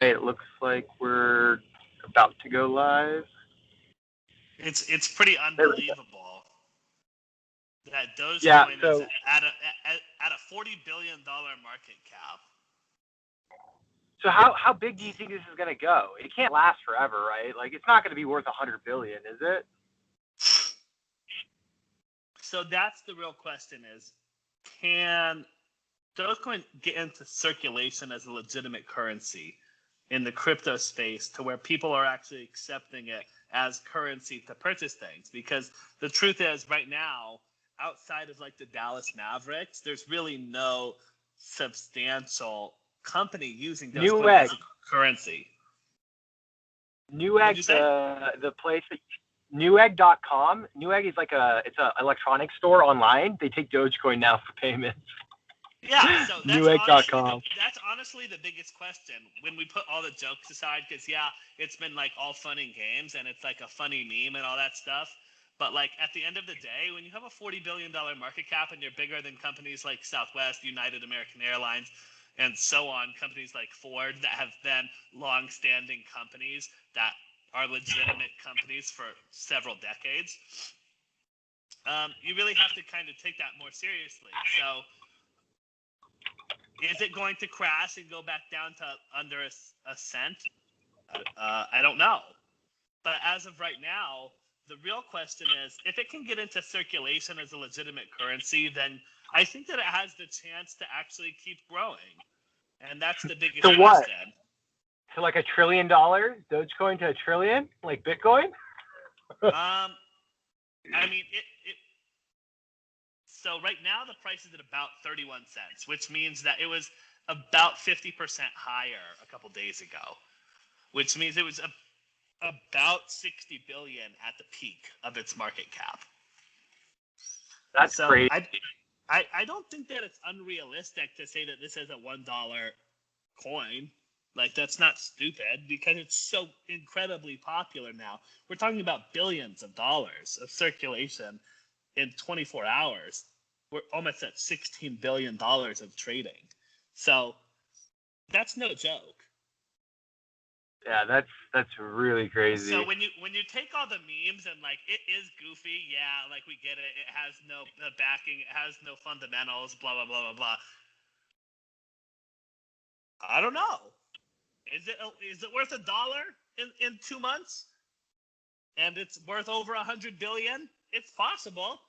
Hey, it looks like we're about to go live. It's pretty There we go. unbelievable that Yeah, Dogecoin is so at a $40 billion market cap. so how big do you think this is gonna go? It can't last forever, right? Like it's not gonna be worth 100 billion, is it? So that's the real question: is can Dogecoin get into circulation as a legitimate currency in the crypto space to where people are actually accepting it as currency to purchase things? Because the truth is, right now, outside of like the Dallas Mavericks, there's really no substantial company using Dogecoin Newegg, as a currency. What'd Newegg, you say? the place that Newegg.com. Newegg is like it's a electronics store online. They take Dogecoin now for payments. Yeah, so Newegg.com. that's honestly the biggest question when we put all the jokes aside. Because yeah, it's been like all fun and games, and it's like a funny meme and all that stuff. But like at the end of the day, when you have a $40 billion market cap and you're bigger than companies like Southwest, United, American Airlines, and so on, companies like Ford that have been long-standing companies that are legitimate companies for several decades, you really have to kind of take that more seriously. So is it going to crash and go back down to under a cent? I don't know. But as of right now, the real question is if it can get into circulation as a legitimate currency, then I think that it has the chance to actually keep growing. And that's the biggest To what? question. To like $1 trillion? Dogecoin to $1 trillion? Like Bitcoin? I mean, so right now the price is at about 31 cents, which means that it was about 50% higher a couple days ago, which means it was about 60 billion at the peak of its market cap. That's So crazy. I don't think that it's unrealistic to say that this is a $1 coin. Like that's not stupid because it's so incredibly popular now. We're talking about billions of dollars of circulation in 24 hours. We're almost at $16 billion of trading. So that's no joke. Yeah, that's really crazy. So when you take all the memes and like it is goofy, yeah, like we get it. It has no backing, it has no fundamentals, blah blah blah blah blah. I don't know. Is it worth $1 in 2 months? And it's worth over 100 billion? It's possible.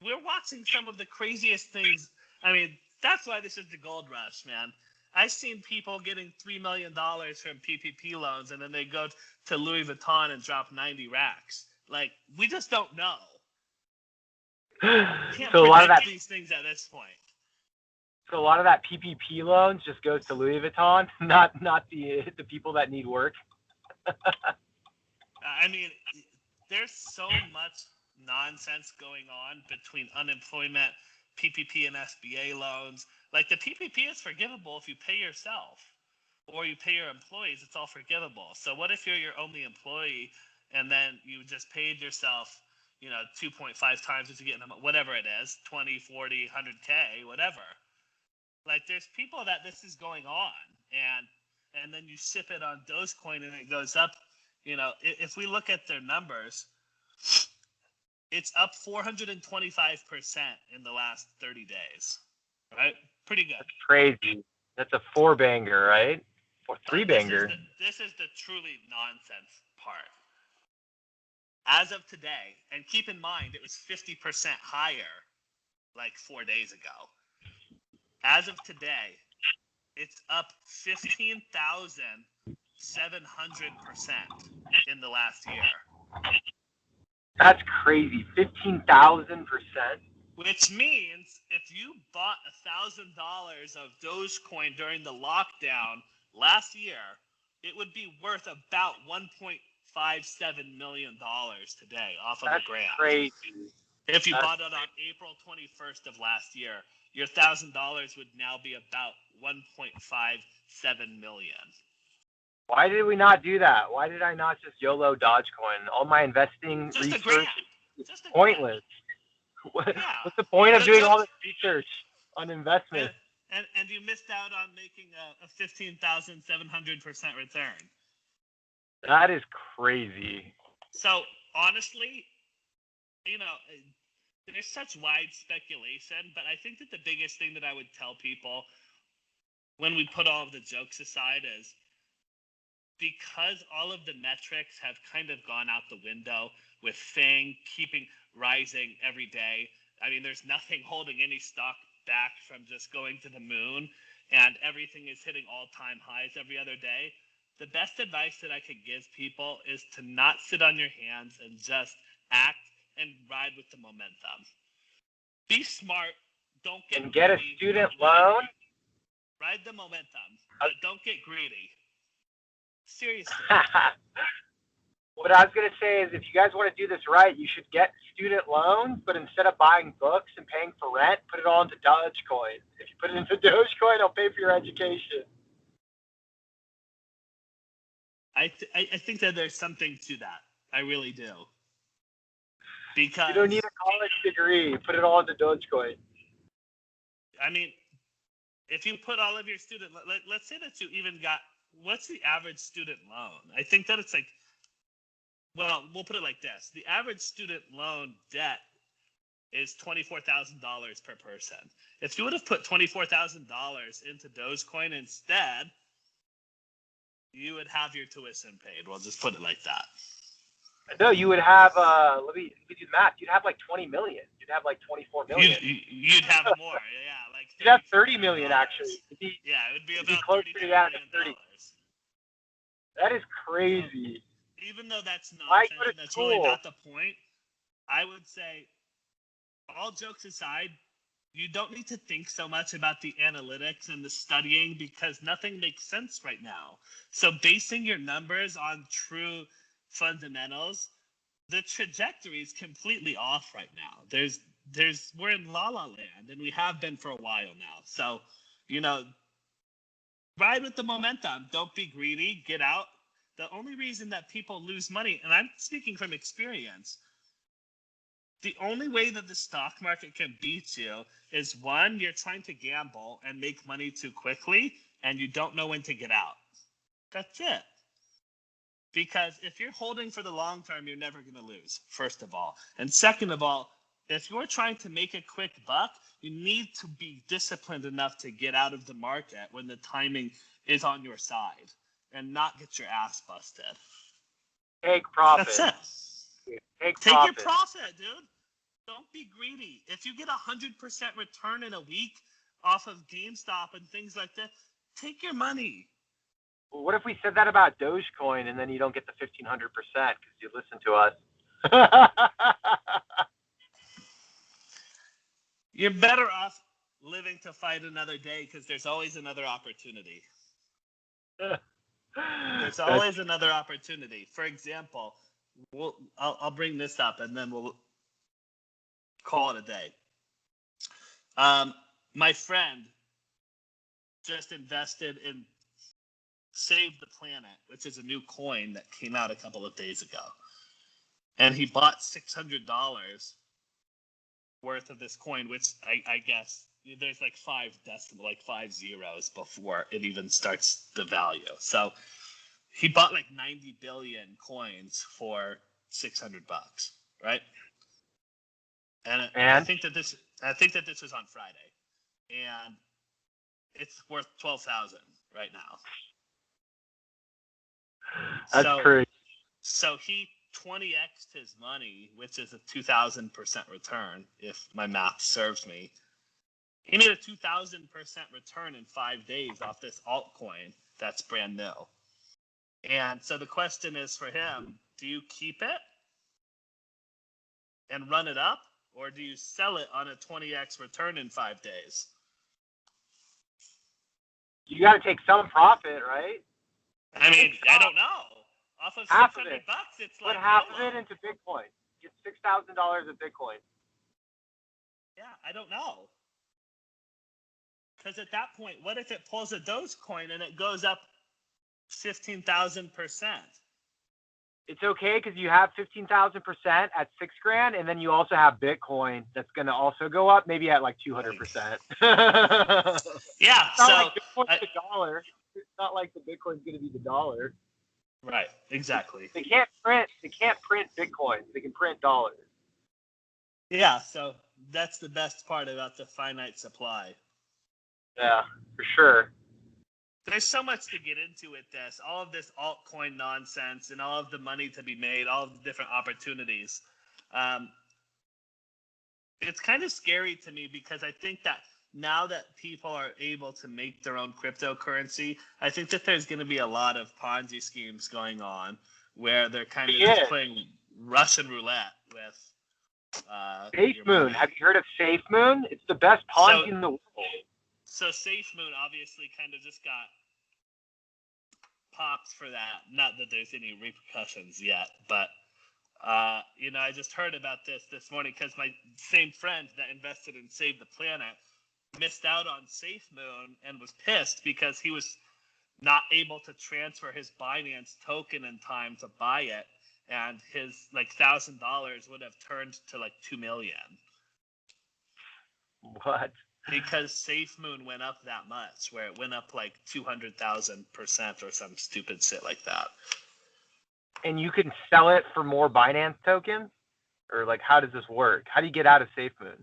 We're watching some of the craziest things. I mean, that's why this is the gold rush, man. I've seen people getting $3 million from PPP loans, and then they go to Louis Vuitton and drop 90 racks. Like, we just don't know. You can't So a lot of that predict these things at this point. so a lot of that PPP loans just goes to Louis Vuitton, not the people that need work. I mean, there's so much nonsense going on between unemployment, PPP, and SBA loans. Like the PPP is forgivable if you pay yourself or you pay your employees. It's all forgivable. So what if you're your only employee and then you just paid yourself, 2.5 times what you get in whatever it is, 20, 40, 100K, whatever. Like there's people that this is going on, and then you ship it on Dogecoin and it goes up. If we look at their numbers, it's up 425% in the last 30 days, right? Pretty good. That's crazy. That's a four banger, right? Or three banger. This is the truly nonsense part. As of today, and keep in mind it was 50% higher like 4 days ago. As of today, it's up 15,700% in the last year. That's crazy. 15,000%. Which means if you bought $1,000 of Dogecoin during the lockdown last year, it would be worth about $1.57 million today off of That's a grant. crazy. If you bought it on April 21st of last year, your $1,000 would now be about 1.57 million. Why did we not do that? Why did I not just YOLO Dogecoin? All my investing Just research is Just a pointless. Yeah. What's the point of doing all this research on investment? And you missed out on making a 15,700% return. That is crazy. So honestly, you know, there's such wide speculation, but I think that the biggest thing that I would tell people when we put all of the jokes aside is, because all of the metrics have kind of gone out the window with FANG keeping rising every day. I mean, there's nothing holding any stock back from just going to the moon, and everything is hitting all-time highs every other day. The best advice that I could give people is to not sit on your hands and just act and ride with the momentum. Be smart. Don't get and get a greedy. student loan. Ride the momentum, but don't get greedy. Seriously. What I was going to say is, if you guys want to do this right, you should get student loans, but instead of buying books and paying for rent, put it all into Dogecoin. If you put it into Dogecoin, it'll pay for your education. I think that there's something to that. I really do. Because you don't need a college degree. Put it all into Dogecoin. I mean, if you put all of your student, let's say that you even got, what's the average student loan? I think that it's like, well, we'll put it like this. The average student loan debt is $24,000 per person. If you would have put $24,000 into Dogecoin instead, you would have your tuition paid. We'll just put it like that. No, you would have, let me do the math. You'd have like 20 million. You'd have like 24 million. You'd have more, yeah. Like you'd have 30 million, actually. It would be about closer to that than 30. That is crazy. Even though that's nonsense, and that's really not the point, I would say, all jokes aside, you don't need to think so much about the analytics and the studying, because nothing makes sense right now. So basing your numbers on true fundamentals, the trajectory is completely off right now. We're in la la land, and we have been for a while now. So, ride with the momentum. Don't be greedy. Get out. The only reason that people lose money, and I'm speaking from experience, the only way that the stock market can beat you is, one, you're trying to gamble and make money too quickly, and you don't know when to get out. That's it. Because if you're holding for the long term, you're never going to lose, first of all. And second of all, if you're trying to make a quick buck, you need to be disciplined enough to get out of the market when the timing is on your side and not get your ass busted. Take profit. That's it. Take profit. your profit, dude. Don't be greedy. If you get 100% return in a week off of GameStop and things like that, take your money. Well, what if we said that about Dogecoin and then you don't get the 1,500% because you listen to us? You're better off living to fight another day, because there's always another opportunity. There's always another opportunity. For example, I'll bring this up and then we'll call it a day. My friend just invested in Save the Planet, which is a new coin that came out a couple of days ago. And he bought $600 worth of this coin, which I guess there's like 5 zeros before it even starts the value. So he bought like 90 billion coins for $600, right? And I think that this was on Friday, and it's worth 12,000 right now. That's crazy. So he 20x'd his money, which is a 2,000% return, if my math serves me. He made a 2,000% return in 5 days off this altcoin that's brand new. And so the question is for him, do you keep it and run it up, or do you sell it on a 20x return in 5 days? You got to take some profit, right? I mean, I don't know. Off of half $600, of it. it's like Put half of it into Bitcoin. Get $6,000 of Bitcoin. Yeah, I don't know. Because at that point, what if it pulls a Dogecoin and it goes up 15,000%? it's okay because you have 15,000% at $6,000, and then you also have Bitcoin that's going to also go up, maybe at like 200%. Yeah. It's not So like Bitcoin's the dollar. It's not like the Bitcoin's going to be the dollar. right. Exactly. They can't print. They can't print Bitcoins. They can print dollars. Yeah. So that's the best part about the finite supply. Yeah, for sure. There's so much to get into with this. All of this altcoin nonsense and all of the money to be made, all of the different opportunities. It's kind of scary to me because I think that now that people are able to make their own cryptocurrency, I think that there's going to be a lot of Ponzi schemes going on where they're kind of just playing Russian roulette with SafeMoon. Have you heard of SafeMoon? It's the best Ponzi in the world. So SafeMoon obviously kind of just got popped for that. Not that there's any repercussions yet, but I just heard about this morning because my same friend that invested in Save the Planet missed out on SafeMoon and was pissed because he was not able to transfer his Binance token in time to buy it, and his like $1,000 would have turned to like $2 million. What? Because SafeMoon went up that much, where it went up like 200,000% or some stupid shit like that. And you can sell it for more Binance tokens? Or like, how does this work? How do you get out of SafeMoon?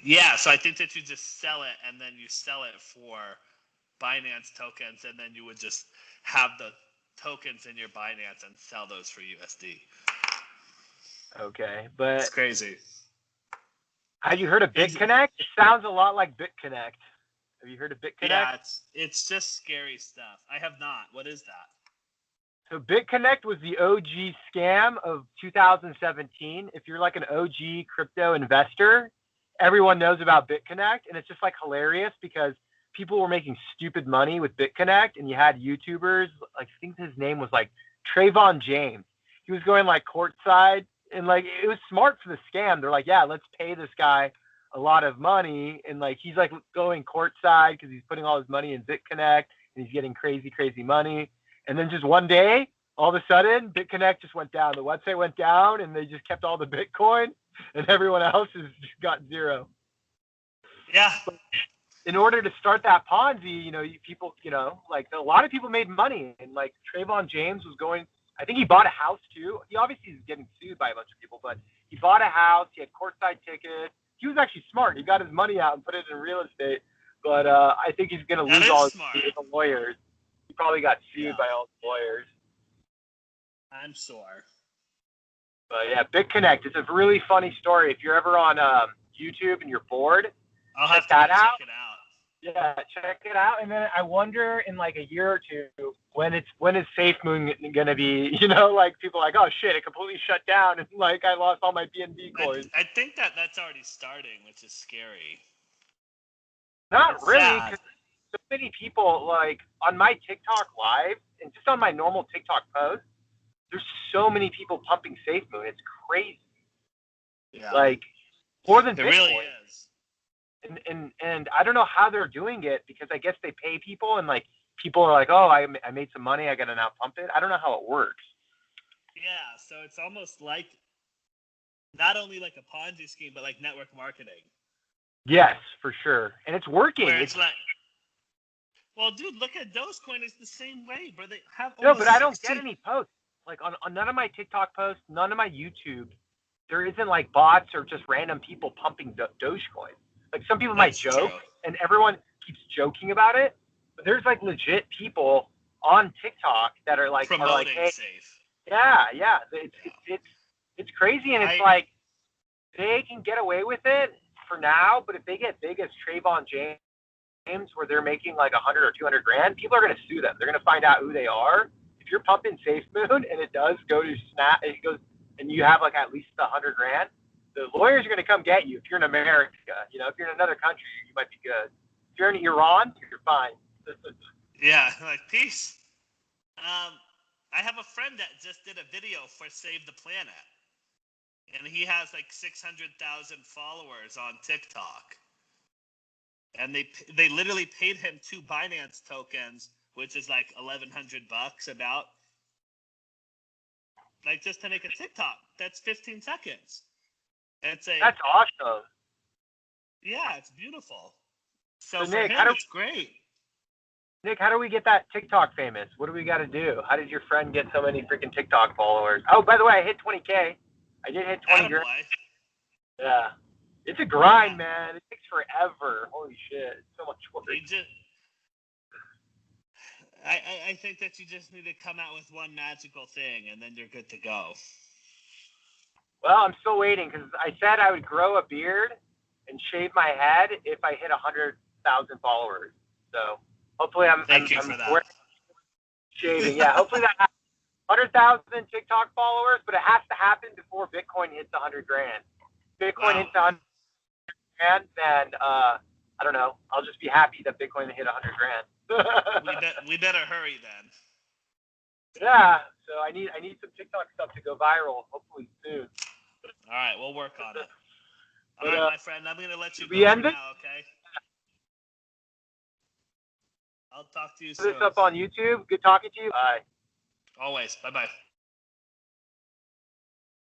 Yeah, so I think that you just sell it and then you sell it for Binance tokens, and then you would just have the tokens in your Binance and sell those for USD. Okay, but it's crazy. Have you heard of BitConnect? It sounds a lot like BitConnect. Have you heard of BitConnect? Yeah, it's just scary stuff. I have not. What is that? So BitConnect was the OG scam of 2017. If you're like an OG crypto investor, everyone knows about BitConnect, and it's just like hilarious because people were making stupid money with BitConnect, and you had YouTubers, like I think his name was like Trayvon James. He was going like courtside, and like it was smart for the scam. They're like, yeah, let's pay this guy a lot of money, and like he's like going courtside because he's putting all his money in BitConnect, and he's getting crazy money. And then just one day, all of a sudden, BitConnect just went down. The website went down, and they just kept all the Bitcoin, and everyone else has got zero. Yeah. But in order to start that Ponzi, people, like a lot of people made money, and like Trayvon James was going. I think he bought a house too. He obviously is getting sued by a bunch of people, but he bought a house. He had courtside tickets. He was actually smart. He got his money out and put it in real estate. But I think he's going to lose all his lawyers. He probably got sued by all the lawyers. I'm sure. But yeah, BitConnect is a really funny story. If you're ever on YouTube and you're bored, I'll have to check it out. Yeah, check it out. And then I wonder in like a year or two when is SafeMoon gonna be? Like people are like, oh shit, it completely shut down, and like I lost all my BNB coins. I think that's already starting, which is scary. Not really, because so many people like on my TikTok live and just on my normal TikTok post, there's so many people pumping SafeMoon. It's crazy. Yeah. Like more than Bitcoin. It really is. And I don't know how they're doing it because I guess they pay people and like people are like, oh, I made some money, I gotta now pump it. I don't know how it works. Yeah, so it's almost like not only like a Ponzi scheme, but like network marketing. Yes, for sure, and it's working. Where it's like, well, dude, look at Dogecoin. It's the same way, bro. They have no, but I don't get any posts. Like on none of my TikTok posts, none of my YouTube, there isn't like bots or just random people pumping Dogecoin. Like some people might joke, and everyone keeps joking about it, but there's like legit people on TikTok that are like promoting hey, safe. Yeah, it's crazy, and it's like they can get away with it for now, but if they get big as Trayvon James, where they're making like 100 or 200 grand, people are going to sue them. They're going to find out who they are. If you're pumping SafeMoon and it does go to snap, it goes, and you have like at least 100 grand. The lawyers are going to come get you if you're in America. If you're in another country, you might be good. If you're in Iran, you're fine. Yeah, like peace. I have a friend that just did a video for Save the Planet, and he has like 600,000 followers on TikTok. And they literally paid him 2 Binance tokens, which is like $1,100 about. like just to make a TikTok. That's 15 seconds. That's awesome. Yeah, it's beautiful. So for Nick, him, it's great. Nick, how do we get that TikTok famous? What do we got to do? How did your friend get so many freaking TikTok followers? Oh, by the way, I hit 20K. I did hit 20 grand. Yeah. It's a grind, man. It takes forever. Holy shit. It's so much work. I think that you just need to come out with one magical thing, and then you're good to go. Well, I'm still waiting because I said I would grow a beard and shave my head if I hit 100,000 followers. So hopefully I'm shaving. Yeah, hopefully that happens. 100,000 TikTok followers, but it has to happen before Bitcoin hits 100 grand. Bitcoin hits 100 grand, then I don't know. I'll just be happy that Bitcoin hit 100 grand. we better hurry then. Yeah, so I need some TikTok stuff to go viral, hopefully soon. All right, we'll work on it. All right, my friend, I'm gonna let you go now, okay? I'll talk to you soon. Put this up on YouTube. Good talking to you. Bye. Always. Bye-bye.